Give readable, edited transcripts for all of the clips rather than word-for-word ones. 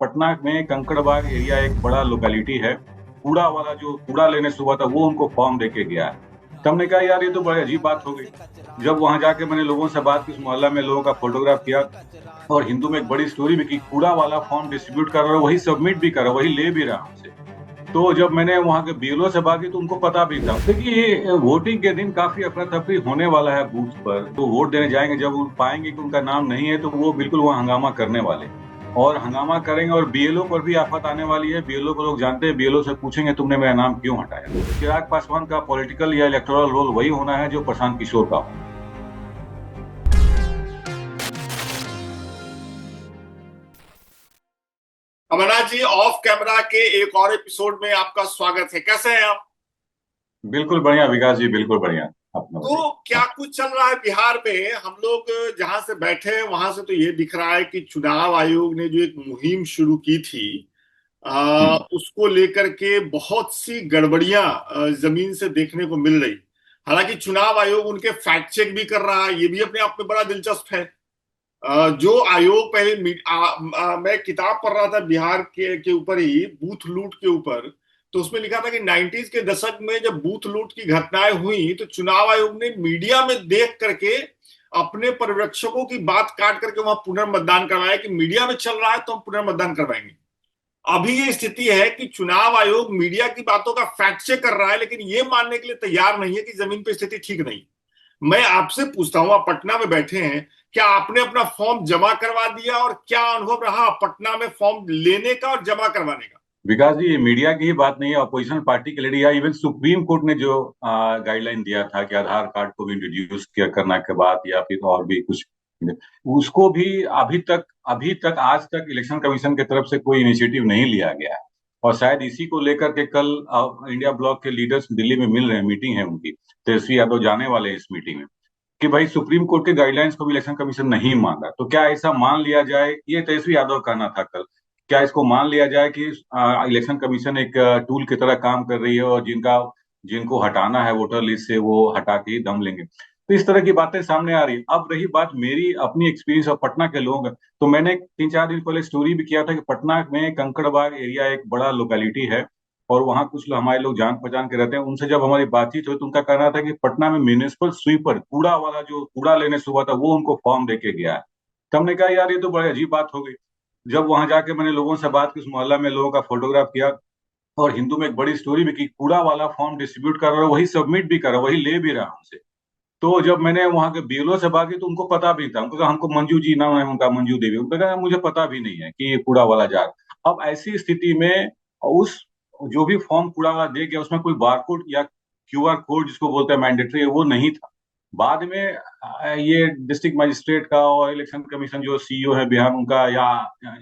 पटना में कंकड़बाग एरिया एक बड़ा लोकेलिटी है। कूड़ा वाला जो कूड़ा लेने सुबह था वो उनको फॉर्म देके गया है। तो हमने कहा यार ये तो बड़ी अजीब बात हो गई। जब वहां जाके मैंने लोगों से बात की, उस मोहल्ला में लोगों का फोटोग्राफ किया और हिंदू में एक बड़ी स्टोरी भी की, कूड़ा वाला फॉर्म डिस्ट्रीब्यूट कर रहा है, वही सबमिट भी कर रहा है, वही ले भी रहा है हमसे। तो जब मैंने वहां के बीएलओ से बात की तो उनको पता भी था। देखिए ये वोटिंग के दिन काफी अफरा तफरी होने वाला है बूथ पर। तो वोट देने जाएंगे, जब वो पाएंगे कि उनका नाम नहीं है तो वो बिल्कुल वहाँ हंगामा करने वाले हैं। और हंगामा करेंगे और बीएलओ पर भी आफत आने वाली है। बीएलओ को लोग जानते हैं, बीएलओ से पूछेंगे तुमने मेरा नाम क्यों हटाया। चिराग पासवान का पॉलिटिकल या इलेक्टोरल रोल वही होना है जो प्रशांत किशोर का हो। अमरनाथ जी, ऑफ कैमरा के एक और एपिसोड में आपका स्वागत है। कैसे हैं आप? बिल्कुल बढ़िया विकास जी, बिल्कुल बढ़िया। अपना बताइए। तो क्या हाँ। कुछ चल रहा है बिहार में? हम लोग जहां से बैठे हैं वहां से तो ये दिख रहा है कि चुनाव आयोग ने जो एक मुहिम शुरू की थी, उसको लेकर के बहुत सी गड़बड़ियां जमीन से देखने को मिल रही। हालांकि चुनाव आयोग उनके फैक्ट चेक भी कर रहा है, ये भी अपने आप में बड़ा दिलचस्प है। जो आयोग पहले मैं किताब पढ़ रहा था बिहार के ऊपर ही, बूथ लूट के ऊपर। तो उसमें लिखा था कि 90s के दशक में जब बूथ लूट की घटनाएं हुई तो चुनाव आयोग ने मीडिया में देख करके अपने पर्यवेक्षकों की बात काट करके वहां पुनर्मतदान करवाया कि मीडिया में चल रहा है तो हम पुनर्मतदान करवाएंगे। अभी ये स्थिति है कि चुनाव आयोग मीडिया की बातों का फैक्ट चेक कर रहा है, लेकिन ये मानने के लिए तैयार नहीं है कि जमीन पर स्थिति ठीक नहीं। मैं आपसे पूछता हूं, आप पटना में बैठे हैं, क्या आपने अपना फॉर्म जमा करवा दिया और क्या अनुभव रहा पटना में फॉर्म लेने का और जमा करवाने का? विकास जी, ये मीडिया की ही बात नहीं है, अपोजिशन पार्टी के लीडर या इवन सुप्रीम कोर्ट ने जो गाइडलाइन दिया था कि आधार कार्ड को भी इंट्रोड्यूस किया करने के बाद या फिर और भी कुछ, उसको भी अभी तक आज तक इलेक्शन कमीशन की तरफ से कोई इनिशिएटिव नहीं लिया गया है। और शायद इसी को लेकर के कल इंडिया ब्लॉक के लीडर्स दिल्ली में मिल रहे हैं, मीटिंग है उनकी। तेजस्वी यादव जाने वाले हैं इस मीटिंग में कि भाई सुप्रीम कोर्ट के गाइडलाइंस को भी इलेक्शन कमीशन नहीं माना, तो क्या ऐसा मान लिया जाए, ये तेजस्वी यादव का कहना था कल, क्या इसको मान लिया जाए कि इलेक्शन कमीशन एक टूल की तरह काम कर रही है और जिनको हटाना है वोटर लिस्ट से वो हटा के ही दम लेंगे। तो इस तरह की बातें सामने आ रही है। अब रही बात मेरी अपनी एक्सपीरियंस और पटना के लोगों का, तो मैंने 3-4 दिन पहले स्टोरी भी किया था कि पटना में कंकड़बाग एरिया एक बड़ा लोकेलिटी है और वहाँ कुछ हमारे लोग जान पहचान के रहते हैं। उनसे जब हमारी बातचीत हुई तो उनका कहना था कि पटना में म्यूनिसिपल स्वीपर, कूड़ा वाला जो कूड़ा लेने सुबह था वो उनको फॉर्म देके गया है। तो हमने कहा यार ये तो बड़ी अजीब बात हो गई। जब वहां जाके मैंने लोगों से बात की, उस मोहल्ला में लोगों का फोटोग्राफ किया और हिंदू में एक बड़ी स्टोरी भी की, कूड़ा वाला फॉर्म डिस्ट्रीब्यूट कर रहा है, वही सबमिट भी कर रहा है, वही ले भी रहा हमसे। तो जब मैंने वहां के बीएलओ से बात की तो उनको पता भी था। उनको कहा, हमको मंजू जी नाम है उनका, मंजू देवी, उनको कहा मुझे पता भी नहीं है कि ये कूड़ा वाला जा रहा। अब ऐसी स्थिति में उस जो भी फॉर्म कूड़ा वाला दे गया उसमें कोई बारकोड या क्यूआर कोड जिसको बोलते हैं मैंडेटरी, वो नहीं था। बाद में ये डिस्ट्रिक्ट मजिस्ट्रेट का और इलेक्शन कमीशन जो सीईओ है बिहार, उनका या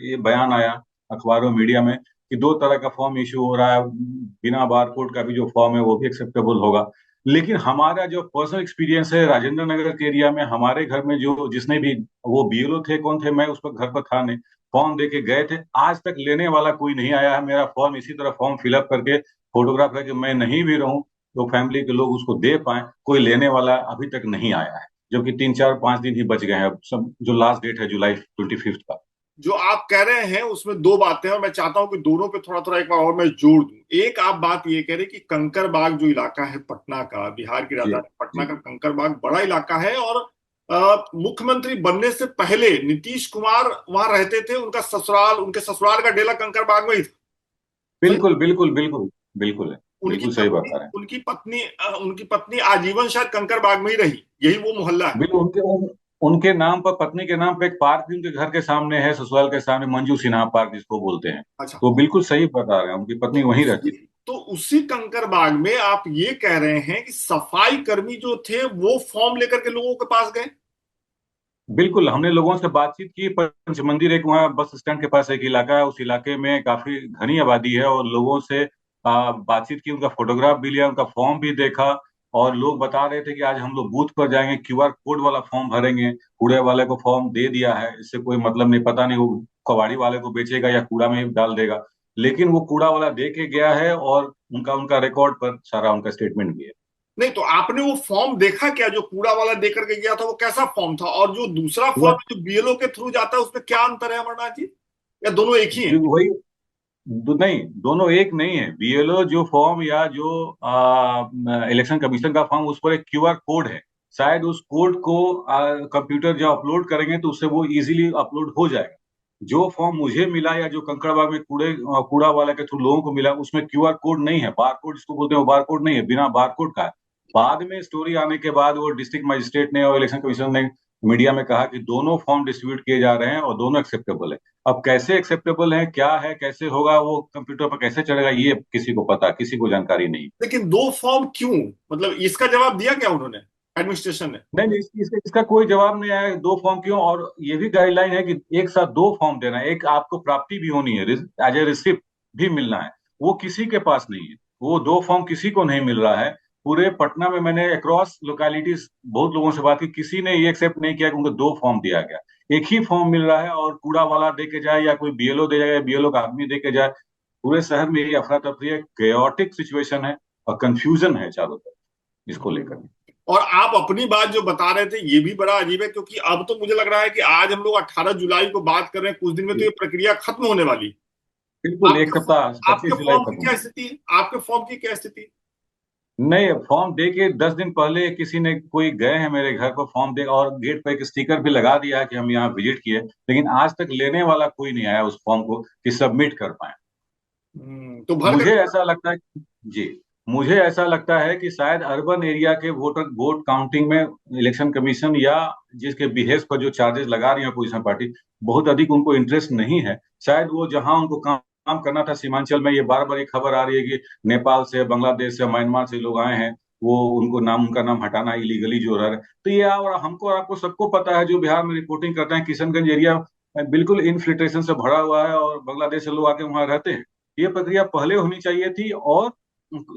ये बयान आया अखबारों मीडिया में कि दो तरह का फॉर्म इशू हो रहा है, बिना बारकोड का भी जो फॉर्म है वो भी एक्सेप्टेबल होगा। लेकिन हमारा जो पर्सनल एक्सपीरियंस है राजेंद्र नगर के एरिया में, हमारे घर में जो जिसने भी, वो बीएलओ थे, कौन थे, मैं उस पर घर पर था नहीं, फॉर्म दे के गए थे, आज तक लेने वाला कोई नहीं आया है। मेरा फॉर्म इसी तरह फॉर्म फिलअप करके फोटोग्राफ करके मैं नहीं भी रहूं तो फैमिली के लोग उसको दे पाए, कोई लेने वाला अभी तक नहीं आया है। जबकि 3-4-5 दिन ही बच गए हैं अब सब, जो लास्ट डेट है जुलाई 25 का। जो आप कह रहे हैं उसमें दो बातें हैं और मैं चाहता हूं कि दोनों पे थोड़ा थोड़ा एक बार और मैं जोड़ दूं। एक, आप बात ये कह रहे कि कंकरबाग जो इलाका है पटना का, बिहार की जी। राजधानी पटना जी। का कंकरबाग बड़ा इलाका है। और मुख्यमंत्री बनने से पहले नीतीश कुमार वहां रहते थे, उनका ससुराल, उनके ससुराल का डेरा कंकरबाग में ही था। सही? बिल्कुल बिल्कुल बिल्कुल। बिल्कुल है। उनकी बिल्कुल सही पत्नी बता रहे हैं। उनकी पत्नी आजीवन शायद कंकरबाग में ही रही, यही वो मोहल्ला है। बिल्कुल उनके नाम पर, पत्नी के नाम पे एक पार्क भी उनके घर के सामने है, ससुराल के सामने, मंजू सिन्हा पार्क जिसको बोलते हैं। अच्छा। तो बिल्कुल सही बता रहे हैं, उनकी तो पत्नी वहीं रहती उसी थी। तो उसी कंकरबाग में आप ये कह रहे हैं कि सफाई कर्मी जो थे वो फॉर्म लेकर के लोगों के पास गए? बिल्कुल, हमने लोगों से बातचीत की। पंच मंदिर एक वहाँ बस स्टैंड के पास एक इलाका है, उस इलाके में काफी घनी आबादी है और लोगों से बातचीत की, उनका फोटोग्राफ भी लिया, उनका फॉर्म भी देखा। और लोग बता रहे थे कि आज हम लोग बूथ पर जाएंगे, क्यूआर कोड वाला फॉर्म भरेंगे। कूड़े वाले को फॉर्म दे दिया है, इससे कोई मतलब नहीं, पता नहीं वो कबाड़ी वाले को बेचेगा या कूड़ा में ही डाल देगा। लेकिन वो कूड़ा वाला दे के गया है और उनका उनका रिकॉर्ड पर सारा उनका स्टेटमेंट भी है। नहीं, तो आपने वो फॉर्म देखा क्या जो कूड़ा वाला दे करके गया था? वो कैसा फॉर्म था? और जो दूसरा वो फॉर्म जो बीएलओ के थ्रू जाता है उसमें क्या अंतर है अमरनाथ जी? या दोनों एक ही हैं? वही नहीं, दोनों एक नहीं है। बीएलओ जो फॉर्म या जो इलेक्शन कमीशन का फॉर्म, उस पर एक क्यूआर कोड है। शायद उस कोड को कंप्यूटर जब अपलोड करेंगे तो उससे वो इजीली अपलोड हो जाएगा। जो फॉर्म मुझे मिला या जो कंकड़बाग में कूड़ा वाला के थ्रू लोगों को मिला, उसमें क्यूआर कोड नहीं है, बार कोड जिसको बोलते हैं, वो बार कोड नहीं है, बिना बार कोड का है। बाद में स्टोरी आने के बाद वो डिस्ट्रिक्ट मजिस्ट्रेट ने और इलेक्शन कमीशन ने मीडिया में कहा कि दोनों फॉर्म डिस्ट्रीब्यूट किए जा रहे हैं और दोनों एक्सेप्टेबल है। अब कैसे एक्सेप्टेबल है, क्या है, कैसे होगा, वो कंप्यूटर पर कैसे चढ़ेगा, ये किसी को पता, किसी को जानकारी नहीं। लेकिन दो फॉर्म क्यों? मतलब इसका जवाब दिया क्या उन्होंने, एडमिनिस्ट्रेशन ने? नहीं नहीं, इसका कोई जवाब नहीं आया, दो फॉर्म क्यों। और ये भी गाइडलाइन है कि एक साथ दो फॉर्म देना है, एक आपको प्राप्ति भी होनी है, एज ए रिसिप्ट भी मिलना है। वो किसी के पास नहीं है, वो दो फॉर्म किसी को नहीं मिल रहा है। पूरे पटना में मैंने अक्रॉस लोकेलिटीज बहुत लोगों से बात की, किसी ने ये एक्सेप्ट नहीं किया कि उनको दो फॉर्म दिया गया। एक ही फॉर्म मिल रहा है, और कूड़ा वाला दे के जाए या कोई बीएलओ दे जाए, बीएलओ का आदमी दे के जाए। पूरे शहर में ये अफरा तफरी है, केओटिक सिचुएशन है और कंफ्यूजन है चारों तरफ इसको लेकर। और आप अपनी बात जो बता रहे थे ये भी बड़ा अजीब है, क्योंकि अब तो मुझे लग रहा है कि आज हम लोग 18 जुलाई को बात कर रहे हैं, कुछ दिन में तो ये प्रक्रिया खत्म होने वाली है। बिल्कुल, एक आपके सप्ताह, आपके 25 जुलाई फॉर्म की तक क्या होंगे। स्थिति है? आपके फॉर्म की क्या स्थिति है? नहीं, फॉर्म दे के 10 दिन पहले किसी ने, कोई गए हैं मेरे घर पर फॉर्म दे, और गेट पर एक स्टिकर भी लगा दिया है कि हम यहाँ विजिट किए, लेकिन आज तक लेने वाला कोई नहीं आया उस फॉर्म को कि सबमिट कर पाए। तो भर मुझे कर। ऐसा लगता है जी, मुझे ऐसा लगता है कि शायद अर्बन एरिया के वोट काउंटिंग में इलेक्शन कमीशन या जिसके बिहेव पर जो चार्जेस लगा रही है अपोजिशन पार्टी, बहुत अधिक उनको इंटरेस्ट नहीं है। शायद वो जहां उनको काम करना था सीमांचल में, ये बार बार ये खबर आ रही है कि नेपाल से, बांग्लादेश से, म्यांमार से लोग आए हैं, वो उनको उनका नाम हटाना इलीगली जो रह रहे हैं। तो ये और हमको और आपको सबको पता है, जो बिहार में रिपोर्टिंग करते हैं, किशनगंज एरिया बिल्कुल इनफिल्ट्रेशन से भरा हुआ है और बांग्लादेश से लोग आके वहां रहते हैं। ये प्रक्रिया पहले होनी चाहिए थी, और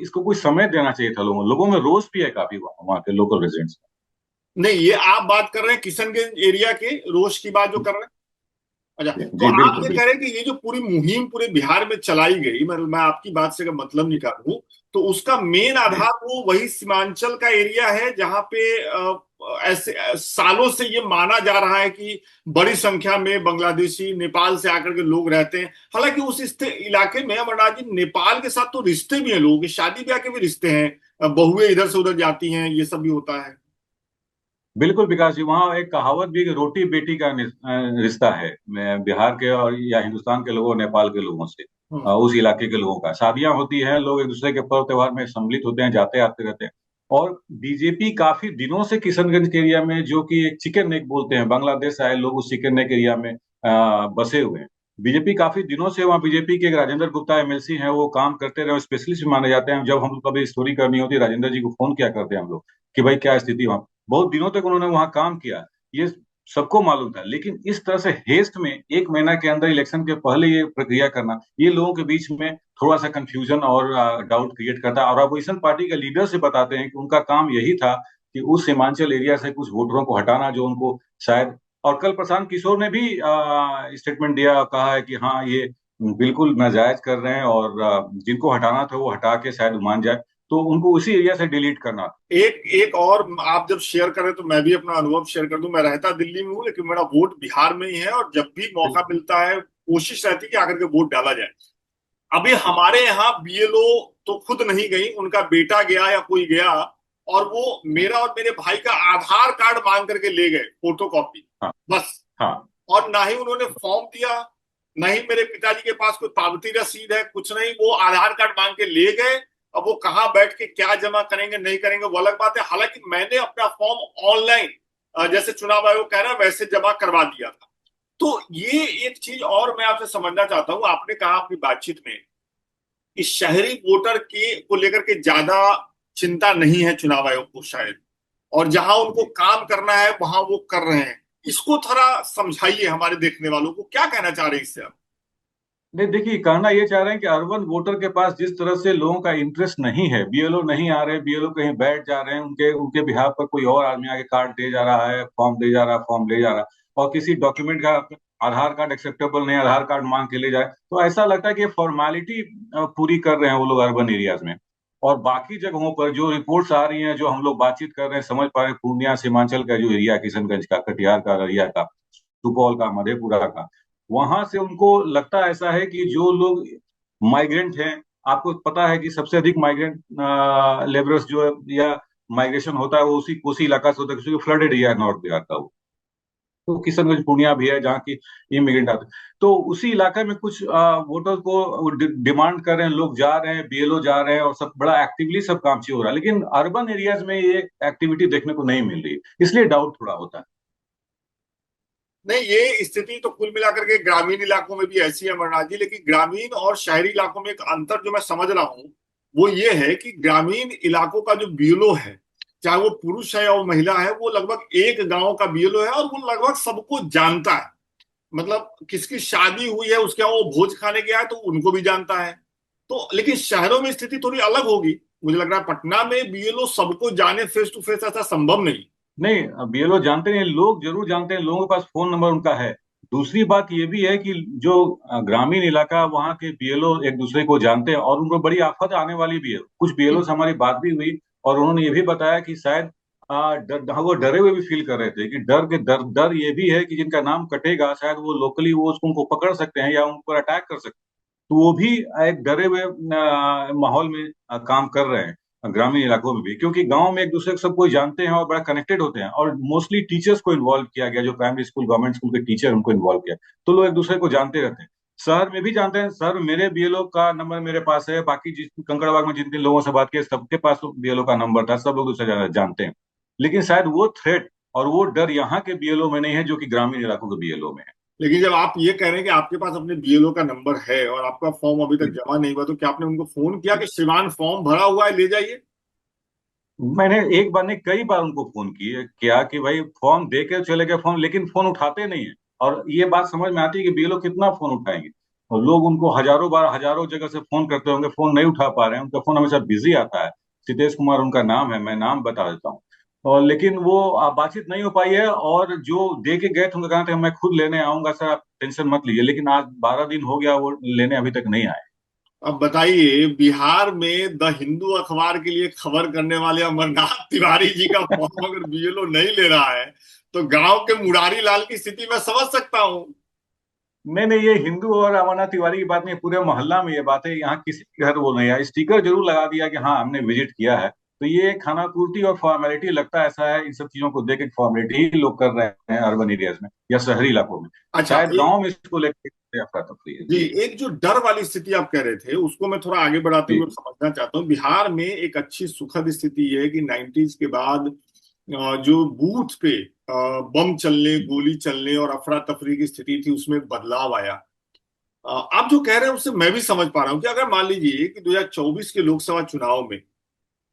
इसको कुछ समय देना चाहिए था। लोगों लोगों में रोष भी है काफी वहाँ के लोकल रेजिडेंट्स। नहीं, ये आप बात कर रहे हैं किशनगंज एरिया के रोष की बात जो कर रहे हैं। अच्छा, तो जी आप बिल्कुल ये कह बिल्कुल। रहे हैं कि ये जो पूरी मुहिम पूरे बिहार में चलाई गई, मैं आपकी बात से अगर मतलब निकालूं तो उसका मेन जी आधार वो वही सीमांचल का एरिया है, जहां पे ऐसे सालों से ये माना जा रहा है कि बड़ी संख्या में बांग्लादेशी नेपाल से आकर के लोग रहते हैं। हालांकि उस इलाके में अमरनाथ जी, नेपाल के साथ तो रिश्ते भी हैं, लोगों के शादी ब्याह के भी रिश्ते हैं, बहुएं इधर से उधर जाती हैं, ये सब भी होता है। बिल्कुल विकास जी, वहाँ एक कहावत भी है कि रोटी बेटी का रिश्ता है, बिहार के और या हिंदुस्तान के लोगों और नेपाल के लोगों से। हम्म। उस इलाके के लोगों का शादियां होती हैं, लोग एक दूसरे के पर्व त्योहार में सम्मिलित होते हैं, जाते आते रहते हैं। और बीजेपी काफी दिनों से किशनगंज के एरिया में, जो कि एक चिकन नेक बोलते हैं, बांग्लादेश से आए लोग उस चिकन नेक एरिया में बसे हुए हैं। बीजेपी काफी दिनों से वहाँ, बीजेपी के एक राजेंद्र गुप्ता एमएलसी हैं, वो काम करते रहे, स्पेशलिस्ट भी माने जाते हैं। जब हम लोग कभी स्टोरी करनी होती है, राजेंद्र जी को फोन किया करते हैं हम लोग कि भाई क्या स्थिति वहाँ। बहुत दिनों तक उन्होंने वहां काम किया, ये सबको मालूम था। लेकिन इस तरह से हेस्ट में, 1 महीना के अंदर इलेक्शन के पहले ये प्रक्रिया करना, ये लोगों के बीच में थोड़ा सा कंफ्यूजन और डाउट क्रिएट करता है। और अपोजिशन पार्टी के लीडर से बताते हैं कि उनका काम यही था कि उस सीमांचल एरिया से कुछ वोटरों को हटाना, जो उनको शायद। और कल प्रशांत किशोर ने भी स्टेटमेंट दिया, कहा है कि हाँ, ये बिल्कुल नाजायज कर रहे हैं, और जिनको हटाना था वो हटा के शायद मान जाए, तो उनको उसी एरिया से डिलीट करना था। एक एक और आप जब शेयर करें तो मैं भी अपना अनुभव शेयर कर दूं। मैं रहता दिल्ली में हूँ, लेकिन मेरा वोट बिहार में ही है, और जब भी मौका मिलता है कोशिश रहती है कि आकर के वोट डाला जाए। अभी हमारे यहाँ बीएलओ तो खुद नहीं गई, उनका बेटा गया या कोई गया, और वो मेरा और मेरे भाई का आधार कार्ड मांग करके ले गए, फोटो कॉपी, हाँ बस। हाँ। और ना ही उन्होंने फॉर्म दिया, ना ही मेरे पिताजी के पास कोई पावती रसीद है, कुछ नहीं, वो आधार कार्ड मांग के ले गए। अब वो कहाँ बैठ के क्या जमा करेंगे नहीं करेंगे वो अलग बात है। हालांकि मैंने अपना फॉर्म ऑनलाइन, जैसे चुनाव आयोग कह रहा है वैसे जमा करवा दिया था। तो ये एक चीज और मैं आपसे समझना चाहता हूँ। आपने कहा अपनी बातचीत में कि शहरी वोटर के को लेकर के ज्यादा चिंता नहीं है चुनाव आयोग को शायद, और जहां उनको जी काम करना है वहां वो कर रहे हैं। इसको थोड़ा समझाइए हमारे देखने वालों को, क्या कहना चाह रहे हैं इससे आप? नहीं, देखिए, कहना ये चाह रहे हैं कि अर्बन वोटर के पास जिस तरह से लोगों का इंटरेस्ट नहीं है, बीएलओ नहीं आ रहे, बीएलओ कहीं बैठ जा रहे हैं, उनके उनके बिहार पर कोई और आदमी आके कार्ड दे जा रहा है, फॉर्म दे जा रहा है, फॉर्म ले जा रहा है, और किसी डॉक्यूमेंट का आधार कार्ड एक्सेप्टेबल नहीं, आधार कार्ड मांग के ले जाए, तो ऐसा लगता है कि फॉर्मेलिटी पूरी कर रहे हैं वो लोग अर्बन एरियाज में। और बाकी जगहों पर जो रिपोर्ट्स आ रही हैं, जो हम लोग बातचीत कर रहे हैं, समझ पा रहे हैं, पूर्णिया सीमांचल का जो एरिया, किशनगंज का, कटिहार का, अररिया का, सुपौल का, मधेपुरा का, वहां से उनको लगता ऐसा है कि जो लोग माइग्रेंट हैं, आपको पता है कि सबसे अधिक माइग्रेंट लेबरर्स जो है, या माइग्रेशन होता है वो उसी कोसी इलाका से होता है, क्योंकि फ्लडेड एरिया है नॉर्थ बिहार का वो। तो किशनगंज पूर्णिया भी है जहाँ की इमिग्रेंट आते हैं। तो उसी इलाके में कुछ वोटर को डिमांड कर रहे हैं, लोग जा रहे हैं, बीएलओ जा रहे हैं, और सब बड़ा एक्टिवली सब काम चाहिए हो रहा है, लेकिन अर्बन एरियाज में ये एक्टिविटी देखने को नहीं मिल रही है, इसलिए डाउट थोड़ा होता है। नहीं, ये स्थिति तो कुल मिलाकर के ग्रामीण इलाकों में भी ऐसी है अमरनाथ जी, लेकिन ग्रामीण और शहरी इलाकों में एक अंतर जो मैं समझ रहा हूँ वो ये है कि ग्रामीण इलाकों का जो बीएलओ है, चाहे वो पुरुष है या वो महिला है, वो लगभग एक गांव का बीएलओ है और वो लगभग सबको जानता है। मतलब किसकी शादी हुई है, उसके यहाँ वो भोज खाने गया है तो उनको भी जानता है। तो लेकिन शहरों में स्थिति थोड़ी अलग होगी। मुझे लग रहा है पटना में बीएलओ सबको जाने फेस टू फेस ऐसा संभव नहीं। नहीं, बीएलओ जानते नहीं, लोग जरूर जानते हैं, लोगों के पास फोन नंबर उनका है। दूसरी बात ये भी है कि जो ग्रामीण इलाका, वहाँ के बीएलओ एक दूसरे को जानते हैं, और उनको बड़ी आफत आने वाली भी है। कुछ बीएलओ से हमारी बात भी हुई, और उन्होंने ये भी बताया कि शायद वो डरे हुए भी फील कर रहे थे, कि डर के डर डर ये भी है कि जिनका नाम कटेगा शायद वो लोकली वो उसको उनको पकड़ सकते हैं या उन पर अटैक कर सकते हैं। तो वो भी एक डरे हुए माहौल में काम कर रहे हैं, ग्रामीण इलाकों में भी, क्योंकि गांव में एक दूसरे को सब कोई जानते हैं और बड़ा कनेक्टेड होते हैं, और मोस्टली टीचर्स को इन्वॉल्व किया गया, जो प्राइमरी स्कूल गवर्नमेंट स्कूल के टीचर उनको इन्वॉल्व किया, तो लोग एक दूसरे को जानते रहते हैं। शहर में भी जानते हैं, सर मेरे बीएलओ का नंबर मेरे पास है, बाकी जिस कंकड़बाग में जिन जिन लोगों से बात की सबके पास बीएलओ का नंबर था, सब लोग दूसरे जानते हैं। लेकिन शायद वो थ्रेट और वो डर यहाँ के बीएलओ में नहीं है, जो कि ग्रामीण इलाकों के बीएलओ में है। लेकिन जब आप ये कह रहे हैं कि आपके पास अपने बीएलओ का नंबर है और आपका फॉर्म अभी तक जमा नहीं हुआ, तो क्या आपने उनको फोन किया कि श्रीमान फॉर्म भरा हुआ है, ले जाइए? मैंने एक बार नहीं, कई बार उनको फोन किए किया कि भाई फॉर्म दे के चले गए फोन, लेकिन फोन उठाते नहीं है। और ये बात समझ में आती है कि बीएलओ कितना फोन उठाएंगे, और लोग उनको हजारों बार हजारों जगह से फोन करते होंगे, फोन नहीं उठा पा रहे हैं, उनका फोन हमेशा बिजी आता है। सितेश कुमार उनका नाम है, मैं नाम बता देता हूँ। और लेकिन वो बातचीत नहीं हो पाई है, और जो दे के गए थे उनका कहना था मैं खुद लेने आऊंगा सर, आप टेंशन मत लीजिए, लेकिन आज 12 दिन हो गया, वो लेने अभी तक नहीं आए। अब बताइए, बिहार में द हिंदू अखबार के लिए खबर करने वाले अमरनाथ तिवारी जी का फॉर्म अगर बीएलओ नहीं ले रहा है, तो गांव के मुरारी लाल की स्थिति मैं समझ सकता हूँ। नहीं नहीं, ये हिंदू और अमरनाथ तिवारी की बात नहीं, पूरे मोहल्ला में ये बात है, यहाँ किसी के घर वो नहीं है। स्टिकर जरूर लगा दिया कि हाँ हमने विजिट किया है, तो ये खानापूर्ति और फॉर्मेलिटी लगता है, ऐसा है इन सब चीजों को देख के फॉर्मेलिटी ही लोग कर रहे हैं अर्बन एरियाज में या शहरी इलाकों में। अच्छा, शायद गांव में इसको लेकर अफरा तफरी है जी, जी। एक जो डर वाली स्थिति आप कह रहे थे उसको मैं थोड़ा आगे बढ़ाते जी हुए समझना चाहता हूँ। बिहार में एक अच्छी सुखद स्थिति ये है कि 90s के बाद जो बूथ पे बम चलने, गोली चलने और अफरा तफरी की स्थिति थी, उसमें बदलाव आया। आप जो कह रहे हैं उससे मैं भी समझ पा रहा हूँ कि अगर मान लीजिए कि 2024 के लोकसभा चुनाव में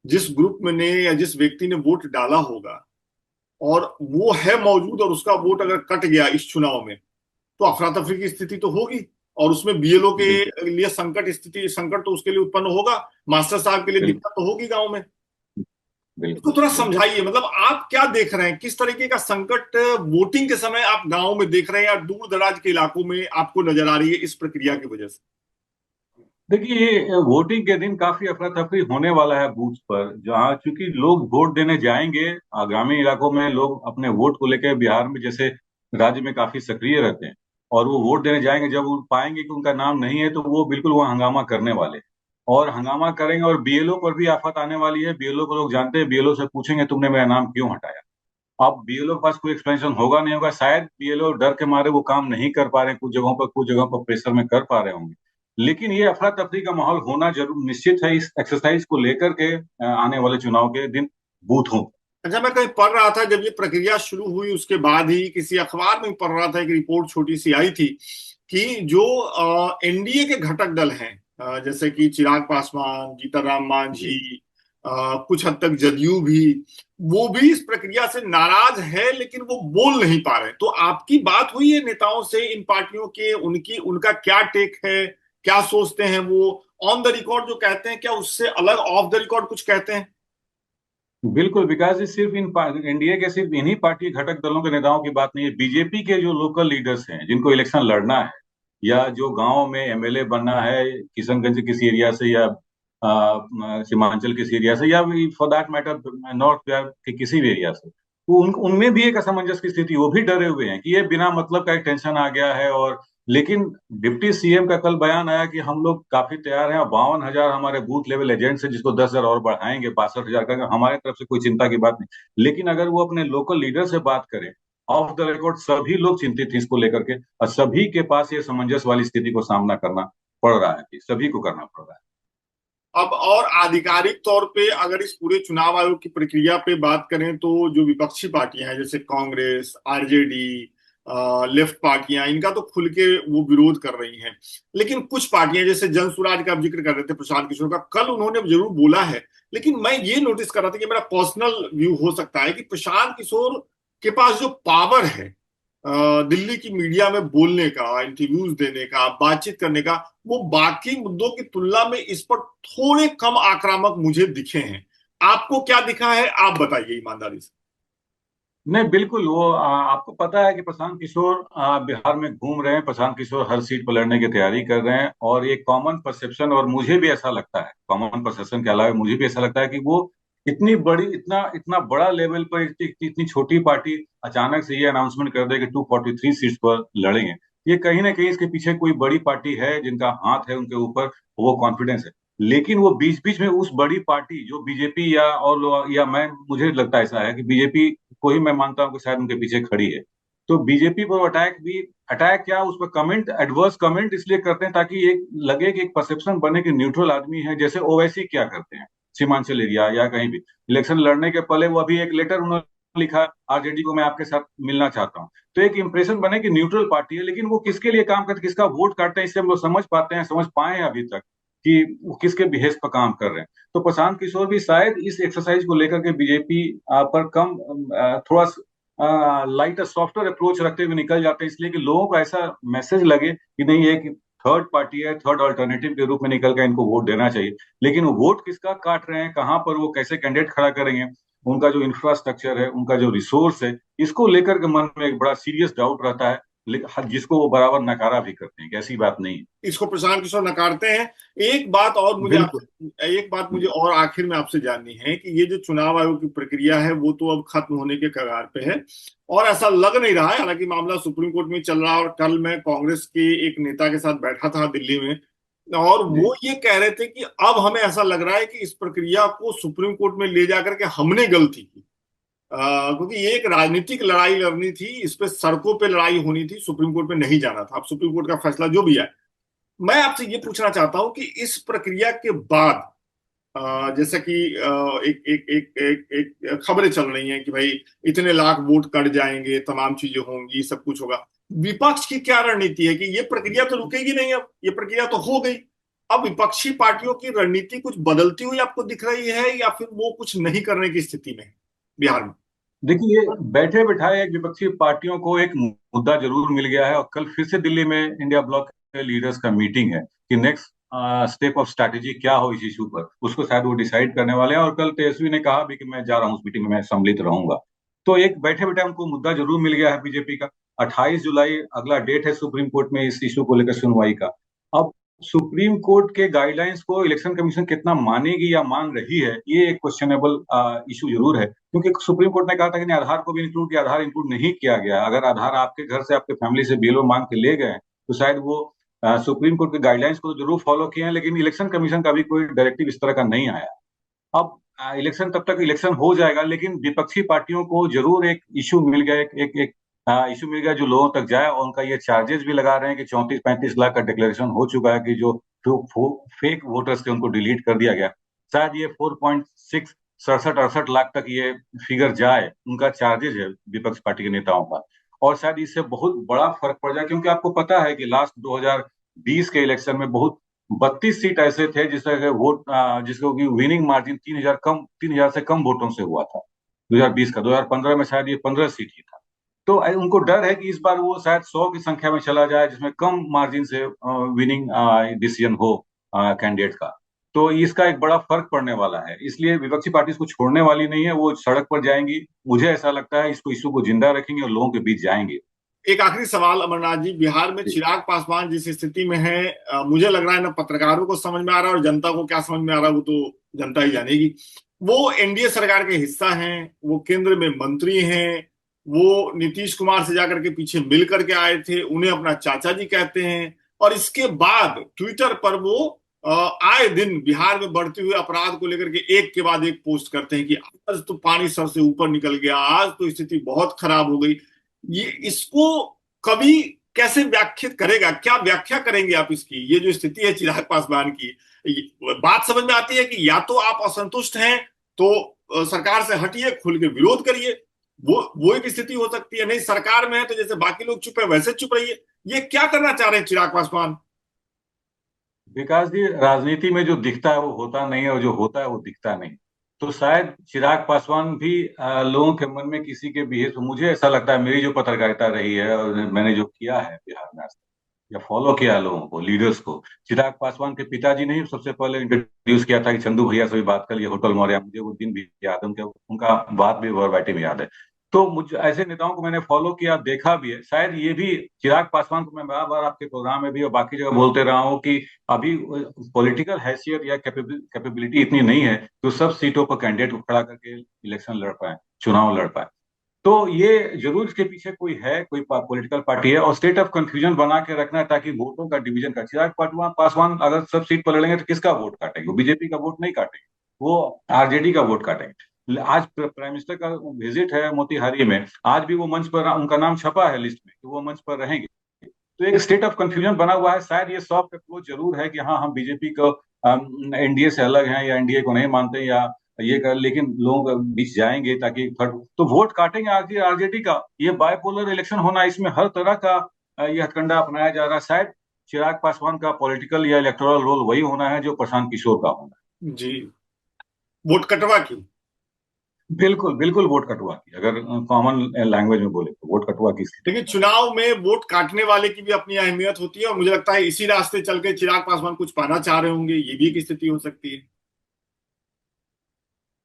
जिस ग्रुप में ने या जिस व्यक्ति ने वोट डाला होगा और वो है मौजूद, और उसका वोट अगर कट गया इस चुनाव में, तो अफरा तफरी की स्थिति तो होगी, और उसमें बीएलओ के बिल्कुल लिए संकट तो उसके लिए उत्पन्न होगा। मास्टर साहब के लिए बिल्कुल दिक्कत तो होगी गांव में। इसको बिल्कुल थोड़ा बिल्कुल। समझाइए, मतलब आप क्या देख रहे हैं, किस तरीके का संकट वोटिंग के समय आप गांव में देख रहे हैं या दूर दराज के इलाकों में आपको नजर आ रही है इस प्रक्रिया की वजह से? देखिए, ये वोटिंग के दिन काफी अफरा तफरी होने वाला है बूथ पर, जहाँ चूंकि लोग वोट देने जाएंगे। ग्रामीण इलाकों में लोग अपने वोट को लेकर बिहार में जैसे राज्य में काफी सक्रिय रहते हैं, और वो वोट देने जाएंगे, जब वो पाएंगे कि उनका नाम नहीं है तो वो बिल्कुल वहाँ हंगामा करने वाले हैं। और हंगामा करेंगे, और बीएलओ पर भी आफत आने वाली है। बीएलओ को लोग जानते हैं, बीएलओ से पूछेंगे तुमने मेरा नाम क्यों हटाया। अब बीएलओ के पास कोई एक्सप्लेनेशन होगा नहीं होगा, शायद बीएलओ डर के मारे वो काम नहीं कर पा रहे हैं, कुछ जगहों पर प्रेशर में कर पा रहे होंगे। लेकिन ये अफरा तफरी का माहौल होना जरूर निश्चित है इस एक्सरसाइज को लेकर के आने वाले चुनाव के दिन बूथों। अच्छा, मैं कहीं पढ़ रहा था जब ये प्रक्रिया शुरू हुई उसके बाद ही किसी अखबार में पढ़ रहा था, एक रिपोर्ट छोटी सी आई थी कि जो एनडीए के घटक दल हैं, जैसे कि चिराग पासवान, जीतनराम जी मांझी, कुछ हद तक जदयू भी, वो भी इस प्रक्रिया से नाराज है, लेकिन वो बोल नहीं पा रहे। तो आपकी बात हुई है नेताओं से इन पार्टियों के, उनकी उनका क्या टेक है, क्या सोचते हैं वो? ऑन द रिकॉर्ड जो कहते हैं, क्या उससे अलग ऑफ द रिकॉर्ड कुछ कहते हैं? बिल्कुल, विकास जी, सिर्फ इन एनडीए के सिर्फ इन्हीं पार्टी घटक दलों के नेताओं की बात नहीं है। बीजेपी के जो लोकल लीडर्स हैं, जिनको इलेक्शन लड़ना है, या जो गांव में एमएलए बनना है, किशनगंज किसी एरिया से, या सीमांचल किसी एरिया से, या for that matter north Bihar के किसी भी एरिया से, तो उनमें भी एक असमंजस की स्थिति, वो भी डरे हुए हैं कि ये बिना मतलब का एक टेंशन आ गया है, और लेकिन डिप्टी सीएम का कल बयान आया कि हम लोग काफी तैयार हैं और 52,000 हमारे बूथ लेवल एजेंट्स हैं, जिसको 10,000 और बढ़ाएंगे, 62,000 का। हमारे तरफ से कोई चिंता की बात नहीं। लेकिन अगर वो अपने लोकल लीडर से बात करें, ऑफ द रिकॉर्ड सभी लोग चिंतित हैं इसको लेकर के, और सभी के पास ये सामंजस्य वाली स्थिति को सामना करना पड़ रहा है, कि सभी को करना पड़ रहा है। अब और आधिकारिक तौर पे अगर इस पूरे चुनाव आयोग की प्रक्रिया पे बात करें तो जो विपक्षी पार्टियां हैं जैसे कांग्रेस, आरजेडी, लेफ्ट पार्टियां, इनका तो खुल के वो विरोध कर रही हैं। लेकिन कुछ पार्टियां जैसे जन सुराज का आप जिक्र कर रहे थे प्रशांत किशोर का, कल उन्होंने जरूर बोला है। लेकिन मैं ये नोटिस कर रहा था कि मेरा पर्सनल व्यू हो सकता है कि प्रशांत किशोर के पास जो पावर है दिल्ली की मीडिया में बोलने का, इंटरव्यूज देने का, बातचीत करने का, वो बाकी मुद्दों की तुलना में इस पर थोड़े कम आक्रामक मुझे दिखे हैं। आपको क्या दिखा है, आप बताइए ईमानदारी से। नहीं, बिल्कुल। वो आपको पता है कि प्रशांत किशोर बिहार में घूम रहे हैं। प्रशांत किशोर हर सीट पर लड़ने की तैयारी कर रहे हैं, और एक कॉमन परसेप्शन, और मुझे भी ऐसा लगता है, कॉमन परसेप्शन के अलावा मुझे भी ऐसा लगता है कि वो इतनी बड़ी, इतना इतना बड़ा लेवल पर इतनी छोटी पार्टी अचानक से ये अनाउंसमेंट कर दे कि 243 सीट्स पर लड़ेंगे। ये कहीं ना कहीं इसके पीछे कोई बड़ी पार्टी है जिनका हाथ है उनके ऊपर, वो कॉन्फिडेंस है। लेकिन वो बीच बीच में उस बड़ी पार्टी जो बीजेपी, या और या मैं, मुझे लगता है ऐसा है कि बीजेपी को ही मैं मानता हूँ कि शायद उनके पीछे खड़ी है। तो बीजेपी पर अटैक क्या, उस पर कमेंट, एडवर्स कमेंट इसलिए करते हैं ताकि एक लगे कि एक परसेप्शन बने कि न्यूट्रल आदमी है। जैसे ओवैसी क्या करते हैं सीमांचल एरिया या कहीं भी, इलेक्शन लड़ने के पहले वो अभी एक लेटर उन्होंने लिखा, आरजेडी को मैं आपके साथ मिलना चाहता हूँ। तो एक इंप्रेशन बने कि न्यूट्रल पार्टी है, लेकिन वो किसके लिए काम करते, किसका वोट काटते हैं, इससे हम लोग समझ पाते हैं, समझ पाए हैं अभी तक कि वो किसके बिहेव पर काम कर रहे हैं। तो प्रशांत किशोर भी शायद इस एक्सरसाइज को लेकर के बीजेपी पर कम, थोड़ा लाइट सॉफ्टवेयर अप्रोच रखते हुए निकल जाते हैं, इसलिए कि लोगों को ऐसा मैसेज लगे कि नहीं, एक थर्ड पार्टी है, थर्ड अल्टरनेटिव के रूप में निकल कर इनको वोट देना चाहिए। लेकिन वो वोट किसका काट रहे हैं, कहां पर वो कैसे कैंडिडेट खड़ा करेंगे, उनका जो इंफ्रास्ट्रक्चर है, उनका जो रिसोर्स है, इसको लेकर के मन में एक बड़ा सीरियस डाउट रहता है। जिसको वो बराबर नकारा भी करते हैं कि ऐसी बात नहीं है। इसको प्रशांत किशोर नकारते हैं। एक बात और मुझे बिल्कुल। आपसे एक बात मुझे और आखिर में आपसे जाननी है कि ये जो चुनाव आयोग की प्रक्रिया है वो तो अब खत्म होने के कगार पे है, और ऐसा लग नहीं रहा है, हालांकि मामला सुप्रीम कोर्ट में चल रहा है। और कल मैं कांग्रेस के एक नेता के साथ बैठा था दिल्ली में, और जी। वो ये कह रहे थे कि अब हमें ऐसा लग रहा है कि इस प्रक्रिया को सुप्रीम कोर्ट में ले जाकर के हमने गलती की। क्योंकि ये एक राजनीतिक लड़ाई लड़नी थी, इस पे सड़कों पे लड़ाई होनी थी, सुप्रीम कोर्ट में नहीं जाना था। अब सुप्रीम कोर्ट का फैसला जो भी है, मैं आपसे ये पूछना चाहता हूं कि इस प्रक्रिया के बाद जैसा कि एक एक एक एक एक खबरें चल रही हैं कि भाई इतने लाख वोट कट जाएंगे, तमाम चीजें होंगी, सब कुछ होगा। विपक्ष की क्या रणनीति है कि ये प्रक्रिया तो रुकेगी नहीं, अब ये प्रक्रिया तो हो गई। अब विपक्षी पार्टियों की रणनीति कुछ बदलती हुई आपको दिख रही है, या फिर वो कुछ नहीं करने की स्थिति में है बिहार में? देखिए, बैठे बिठाए एक विपक्षी पार्टियों को एक मुद्दा जरूर मिल गया है, और कल फिर से दिल्ली में इंडिया ब्लॉक के लीडर्स का मीटिंग है कि नेक्स्ट स्टेप ऑफ स्ट्रैटेजी क्या हो इस इशू पर, उसको शायद वो डिसाइड करने वाले हैं। और कल तेजस्वी ने कहा भी कि मैं जा रहा हूँ उस मीटिंग में, मैं सम्मिलित रहूंगा। तो एक बैठे बिठाए उनको मुद्दा जरूर मिल गया है बीजेपी का। 28 जुलाई अगला डेट है सुप्रीम कोर्ट में इस इशू को लेकर सुनवाई का। अब सुप्रीम कोर्ट के गाइडलाइंस को इलेक्शन कमीशन कितना मानेगी या मान रही है, ये एक क्वेश्चनेबल इशू जरूर है, क्योंकि सुप्रीम कोर्ट ने कहा था कि नहीं, आधार को भी इंक्लूड किया, आधार इंक्लूड नहीं किया गया। अगर आधार आपके घर से, आपके फैमिली से बीएलओ मांग के ले गए तो शायद वो सुप्रीम कोर्ट के गाइडलाइंस को तो जरूर फॉलो किए हैं, लेकिन इलेक्शन कमीशन का भी कोई डायरेक्टिव इस तरह का नहीं आया। अब इलेक्शन, तब तक इलेक्शन हो जाएगा, लेकिन विपक्षी पार्टियों को जरूर एक इशू मिल गया, एक इशू मिल गया जो लोगों तक जाए। और उनका ये चार्जेस भी लगा रहे हैं कि 34-35 लाख का डिक्लेरेशन हो चुका है कि जो फेक वोटर्स थे उनको डिलीट कर दिया गया। शायद ये 4.6 67-68 लाख तक ये फिगर जाए, उनका चार्जेस है विपक्ष पार्टी के नेताओं का। और शायद इससे बहुत बड़ा फर्क पड़ जाए, क्योंकि आपको पता है कि लास्ट 2020 के इलेक्शन में बहुत 32 सीट ऐसे थे जिसका वोट, जिसको की विनिंग मार्जिन 3,000 से कम वोटों से हुआ था 2020 का। 2015 में शायद ये 15 सीट ही था। तो उनको डर है कि इस बार वो शायद 100 की संख्या में चला जाए, जिसमें कम मार्जिन से विनिंग डिसीजन हो कैंडिडेट का। तो इसका एक बड़ा फर्क पड़ने वाला है, इसलिए विपक्षी पार्टी इसको छोड़ने वाली नहीं है, वो सड़क पर जाएंगी। मुझे ऐसा लगता है इसको, इशू को जिंदा रखेंगे और लोगों के बीच जाएंगे। एक आखिरी सवाल अमरनाथ जी, बिहार में चिराग पासवान जिस स्थिति में है, मुझे लग रहा है ना पत्रकारों को समझ में आ रहा है और जनता को क्या समझ में आ रहा है वो तो जनता ही जानेगी। वो एनडीए सरकार के हिस्सा हैं, वो केंद्र में मंत्री हैं, वो नीतीश कुमार से जाकर के पीछे मिल करके आए थे, उन्हें अपना चाचा जी कहते हैं। और इसके बाद ट्विटर पर वो आए दिन बिहार में बढ़ते हुए अपराध को लेकर के एक के बाद एक पोस्ट करते हैं कि आज तो पानी सर से ऊपर निकल गया, आज तो स्थिति बहुत खराब हो गई। ये इसको कभी कैसे व्याख्यात करेगा, क्या व्याख्या करेंगे आप इसकी, ये जो स्थिति है चिराग पासवान की? बात समझ में आती है कि या तो आप असंतुष्ट हैं तो सरकार से हटिए, खुल के विरोध करिए, वो एक स्थिति हो सकती है। नहीं, सरकार में है तो जैसे बाकी लोग चुप है वैसे चुप रहिए। ये क्या करना चाह रहे हैं चिराग पासवान? विकास जी, राजनीति में जो दिखता है वो होता नहीं है, और जो होता है वो दिखता नहीं। तो शायद चिराग पासवान भी लोगों के मन में किसी के बिहेव, मुझे ऐसा लगता है, मेरी जो पत्रकारिता रही है और मैंने जो किया है बिहार में आज तक, या फॉलो किया लोगों को, लीडर्स को, चिराग पासवान के पिताजी ने ही सबसे पहले इंट्रोड्यूस किया था कि चंदू भैया से भी बात कर लिए होटल मौर्या। मुझे वो दिन भी याद है, उनका बात भी वर्बाटिम याद है। तो मुझे ऐसे नेताओं को मैंने फॉलो किया, देखा भी है। शायद ये भी चिराग पासवान को मैं बार बार आपके प्रोग्राम में भी और बाकी जगह बोलते रहा हूँ कि अभी पॉलिटिकल हैसियत या कैपेबिलिटी इतनी नहीं है कि वो सब सीटों पर कैंडिडेट को खड़ा करके इलेक्शन लड़ पाए, चुनाव लड़ पाए। तो ये जरूर इसके पीछे कोई है, कोई पॉलिटिकल पार्टी है, और स्टेट ऑफ कंफ्यूजन बना के रखना है ताकि वोटों का डिवीजन का। चिराग पासवान अगर सब सीट पर लड़ेंगे तो किसका वोट काटेंगे? वो बीजेपी का वोट नहीं काटेंगे, वो आरजेडी का वोट काटेंगे। आज प्राइम मिनिस्टर का विजिट है मोतिहारी में, आज भी वो मंच पर उनका नाम छपा है लिस्ट में कि वो मंच पर रहेंगे। तो एक स्टेट ऑफ कंफ्यूजन बना हुआ है। शायद ये सॉफ्ट अप्रोच जरूर है कि हाँ, हम बीजेपी को एनडीए से अलग हैं या एनडीए को नहीं मानते या ये कर, लेकिन लोग बीच जाएंगे ताकि थर्ड तो वोट काटेंगे आरजेडी का। ये बायपोलर इलेक्शन होना, इसमें हर तरह का ये हथकंडा अपनाया जा रहा है। शायद चिराग पासवान का पॉलिटिकल या इलेक्टोरल रोल वही होना है जो प्रशांत किशोर का होना जी, वोट कटवा की। है। बिल्कुल बिल्कुल, वोट कटवा की, अगर कॉमन लैंग्वेज में बोले तो वोट कटवा की स्थिति लेकिन में। चुनाव में वोट काटने वाले की भी अपनी अहमियत होती है, और मुझे लगता है इसी रास्ते चल के चिराग पासवान कुछ पाना चाह रहे होंगे, ये भी एक स्थिति हो सकती है।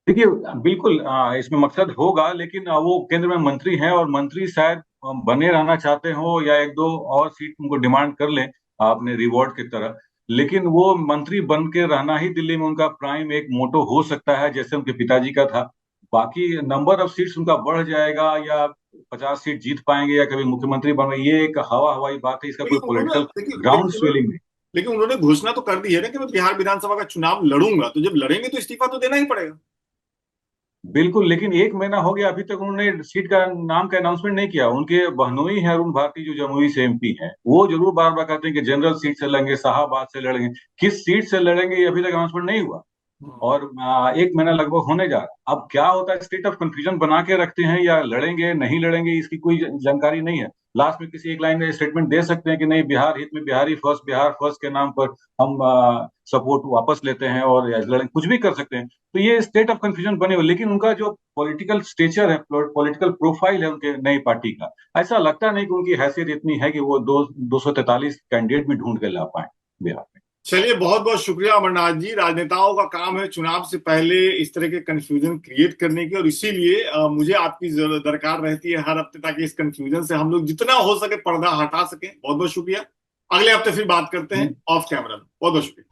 देखिए, बिल्कुल इसमें मकसद होगा, लेकिन वो केंद्र में मंत्री हैं और मंत्री शायद बने रहना चाहते हो या एक दो और सीट उनको डिमांड कर लें अपने रिवॉर्ड की तरह। लेकिन वो मंत्री बन के रहना ही दिल्ली में उनका प्राइम एक मोटो हो सकता है, जैसे उनके पिताजी का था। बाकी नंबर ऑफ सीट्स उनका बढ़ जाएगा या 50 सीट जीत पाएंगे या कभी मुख्यमंत्री बन गए, ये एक हवा हवाई बात है, इसका कोई लेकिन उन्होंने पॉलिटिकल लेकिन ग्राउंड लेकिन उन्होंने स्वेलिंग नहीं। लेकिन उन्होंने घोषणा तो कर दी है ना कि मैं बिहार विधानसभा का चुनाव लड़ूंगा, तो जब लड़ेंगे तो इस्तीफा तो देना ही पड़ेगा। बिल्कुल, लेकिन एक महीना हो गया, अभी तक उन्होंने सीट का नाम का अनाउंसमेंट नहीं किया। उनके बहनोई हैं अरुण भारती, जो जमुई से एमपी हैं, वो जरूर बार बार कहते हैं कि जनरल सीट से लड़ेंगे, शाहाबाद से लड़ेंगे। किस सीट से लड़ेंगे ये अभी तक अनाउंसमेंट नहीं हुआ, और एक महीना लगभग होने जा रहा है। अब क्या होता है, स्टेट ऑफ कंफ्यूजन बना के रखते हैं या लड़ेंगे नहीं लड़ेंगे इसकी कोई जानकारी नहीं है। लास्ट में किसी एक लाइन में स्टेटमेंट दे सकते हैं कि नहीं, बिहार हित में बिहारी फर्स्ट, बिहार फर्स्ट के नाम पर हम सपोर्ट वापस लेते हैं और या लड़ेंगे, कुछ भी कर सकते हैं। तो ये स्टेट ऑफ कंफ्यूजन बने हुए, लेकिन उनका जो पॉलिटिकल स्टेचर है, पॉलिटिकल प्रोफाइल है उनके नई पार्टी का, ऐसा लगता नहीं कि उनकी हैसियत इतनी है कि वो 243 कैंडिडेट भी ढूंढ के ला पाए बिहार में। चलिए, बहुत बहुत शुक्रिया अमरनाथ जी। राजनेताओं का काम है चुनाव से पहले इस तरह के कंफ्यूजन क्रिएट करने की, और इसीलिए मुझे आपकी जरूरत दरकार रहती है हर हफ्ते, ताकि इस कंफ्यूजन से हम लोग जितना हो सके पर्दा हटा सकें। बहुत बहुत शुक्रिया। अगले हफ्ते फिर बात करते हैं ऑफ कैमरा। बहुत बहुत शुक्रिया।